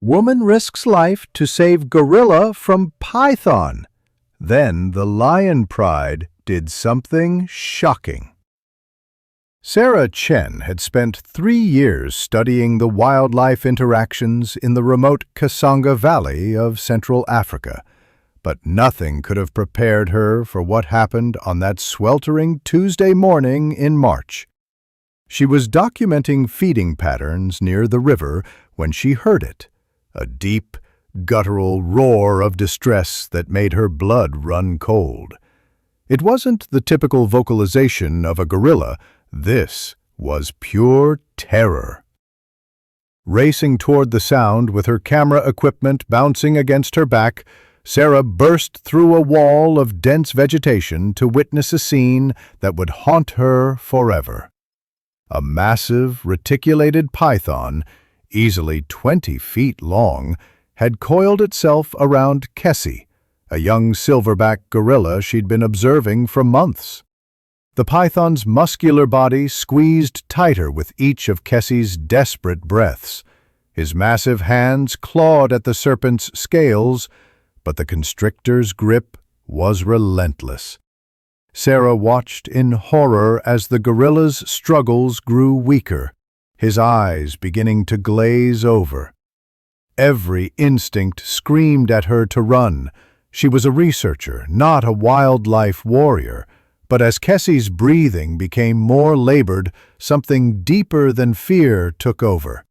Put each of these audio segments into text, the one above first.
Woman risks life to save gorilla from python. Then the lion pride did something shocking. Sarah Chen had spent 3 years studying the wildlife interactions in the remote Kasanga Valley of Central Africa, but nothing could have prepared her for what happened on that sweltering Tuesday morning in March. She was documenting feeding patterns near the river when she heard it, a deep, guttural roar of distress that made her blood run cold. It wasn't the typical vocalization of a gorilla. This was pure terror. Racing toward the sound with her camera equipment bouncing against her back, Sarah burst through a wall of dense vegetation to witness a scene that would haunt her forever. A massive, reticulated python, easily 20 feet long, had coiled itself around Kessie, a young silverback gorilla she'd been observing for months. The python's muscular body squeezed tighter with each of Kessie's desperate breaths. His massive hands clawed at the serpent's scales, but the constrictor's grip was relentless. Sarah watched in horror as the gorilla's struggles grew weaker, his eyes beginning to glaze over. Every instinct screamed at her to run. She was a researcher, not a wildlife warrior. But as Kessie's breathing became more labored, something deeper than fear took over.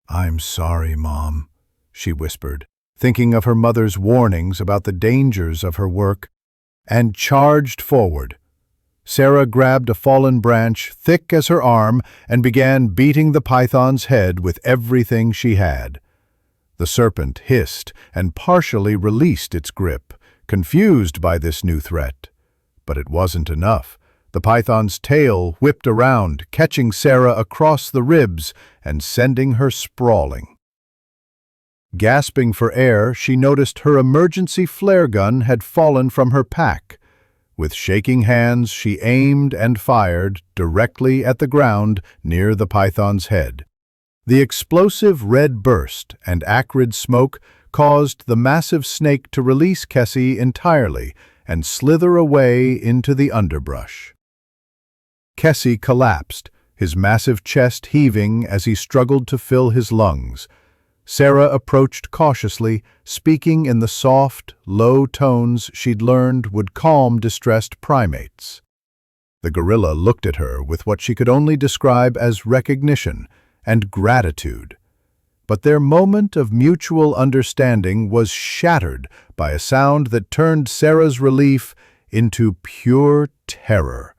"I'm sorry, Mom," she whispered, thinking of her mother's warnings about the dangers of her work, and charged forward. Sarah grabbed a fallen branch thick as her arm and began beating the python's head with everything she had. The serpent hissed and partially released its grip, confused by this new threat. But it wasn't enough. The python's tail whipped around, catching Sarah across the ribs and sending her sprawling. Gasping for air, she noticed her emergency flare gun had fallen from her pack. With shaking hands, she aimed and fired directly at the ground near the python's head. The explosive red burst and acrid smoke caused the massive snake to release Kessie entirely and slither away into the underbrush. Kessie collapsed, his massive chest heaving as he struggled to fill his lungs. Sarah approached cautiously, speaking in the soft, low tones she'd learned would calm distressed primates. The gorilla looked at her with what she could only describe as recognition and gratitude. But their moment of mutual understanding was shattered by a sound that turned Sarah's relief into pure terror,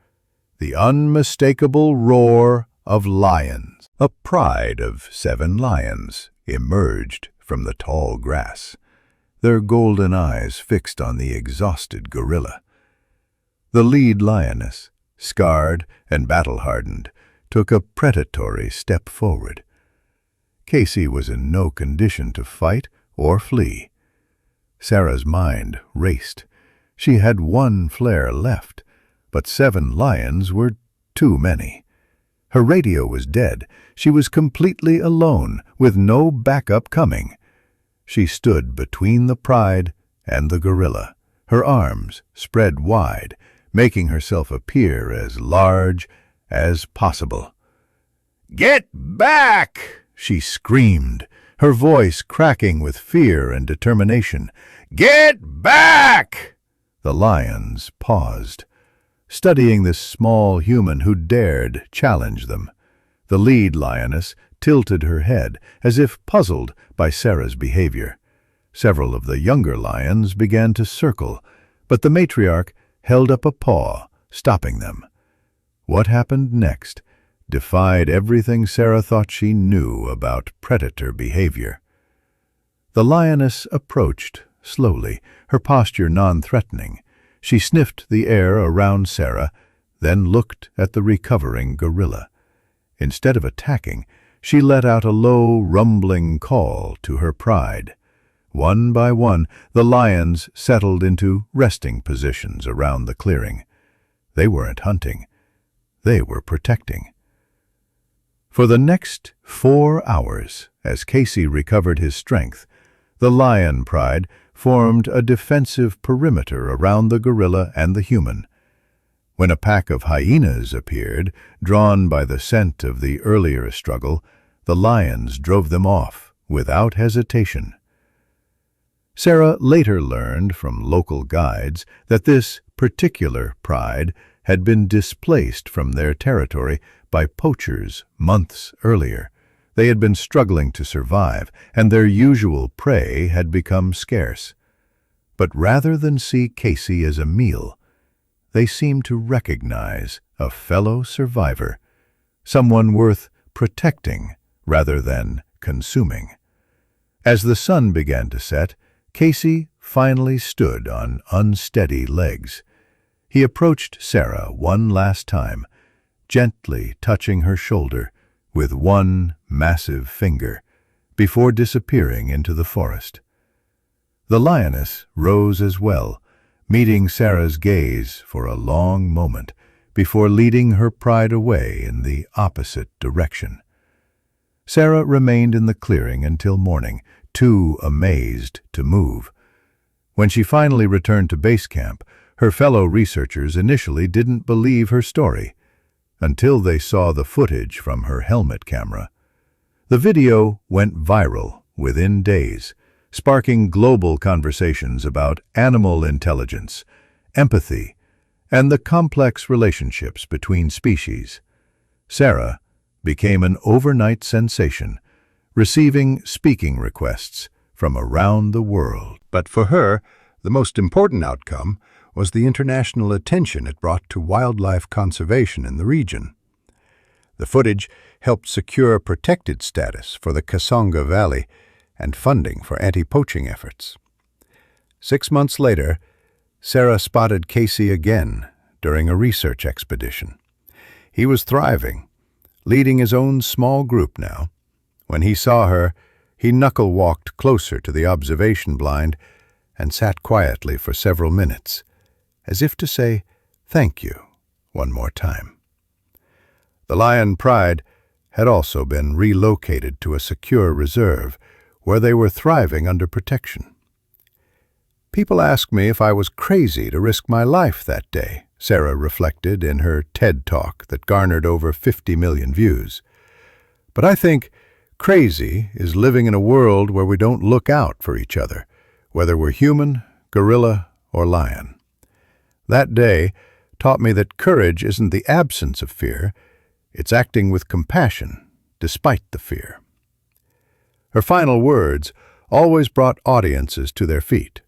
the unmistakable roar of lions. A pride of 7 lions emerged from the tall grass, their golden eyes fixed on the exhausted gorilla. The lead lioness, scarred and battle-hardened, took a predatory step forward. Kessie was in no condition to fight or flee. Sarah's mind raced. She had 1 flare left, but 7 lions were too many. Her radio was dead. She was completely alone, with no backup coming. She stood between the pride and the gorilla, her arms spread wide, making herself appear as large as possible. "Get back!" she screamed, her voice cracking with fear and determination. "Get back!" The lions paused, studying this small human who dared challenge them. The lead lioness tilted her head, as if puzzled by Sarah's behavior. Several of the younger lions began to circle, but the matriarch held up a paw, stopping them. What happened next defied everything Sarah thought she knew about predator behavior. The lioness approached slowly, her posture non-threatening. She sniffed the air around Sarah, then looked at the recovering gorilla. Instead of attacking, she let out a low, rumbling call to her pride. One by one, the lions settled into resting positions around the clearing. They weren't hunting. They were protecting. For the next 4 hours, as Casey recovered his strength, the lion pride formed a defensive perimeter around the gorilla and the human. When a pack of hyenas appeared, drawn by the scent of the earlier struggle, the lions drove them off without hesitation. Sarah later learned from local guides that this particular pride had been displaced from their territory by poachers months earlier. They had been struggling to survive, and their usual prey had become scarce. But rather than see Casey as a meal, they seemed to recognize a fellow survivor, someone worth protecting rather than consuming. As the sun began to set, Casey finally stood on unsteady legs. He approached Sarah one last time, gently touching her shoulder with one massive finger, before disappearing into the forest. The lioness rose as well, meeting Sarah's gaze for a long moment before leading her pride away in the opposite direction. Sarah remained in the clearing until morning, too amazed to move. When she finally returned to base camp, her fellow researchers initially didn't believe her story, until they saw the footage from her helmet camera. The video went viral within days, sparking global conversations about animal intelligence, empathy, and the complex relationships between species. Sarah became an overnight sensation, receiving speaking requests from around the world. But for her, the most important outcome was the international attention it brought to wildlife conservation in the region. The footage helped secure protected status for the Kasonga Valley and funding for anti-poaching efforts. 6 months later, Sarah spotted Casey again during a research expedition. He was thriving, leading his own small group now. When he saw her, he knuckle-walked closer to the observation blind and sat quietly for several minutes, as if to say, "Thank you," one more time. The lion pride had also been relocated to a secure reserve where they were thriving under protection. "People ask me if I was crazy to risk my life that day," Sarah reflected in her TED Talk that garnered over 50 million views. "But I think crazy is living in a world where we don't look out for each other, whether we're human, gorilla, or lion." That day taught me that courage isn't the absence of fear, it's acting with compassion despite the fear. Her final words always brought audiences to their feet.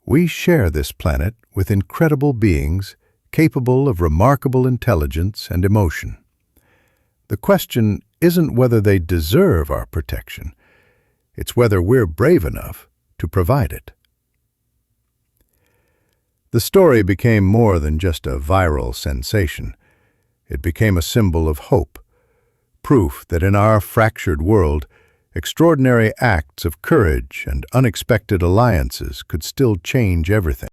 "We share this planet with incredible beings capable of remarkable intelligence and emotion. The question isn't whether they deserve our protection, it's whether we're brave enough to provide it." The story became more than just a viral sensation. It became a symbol of hope, proof that in our fractured world, extraordinary acts of courage and unexpected alliances could still change everything.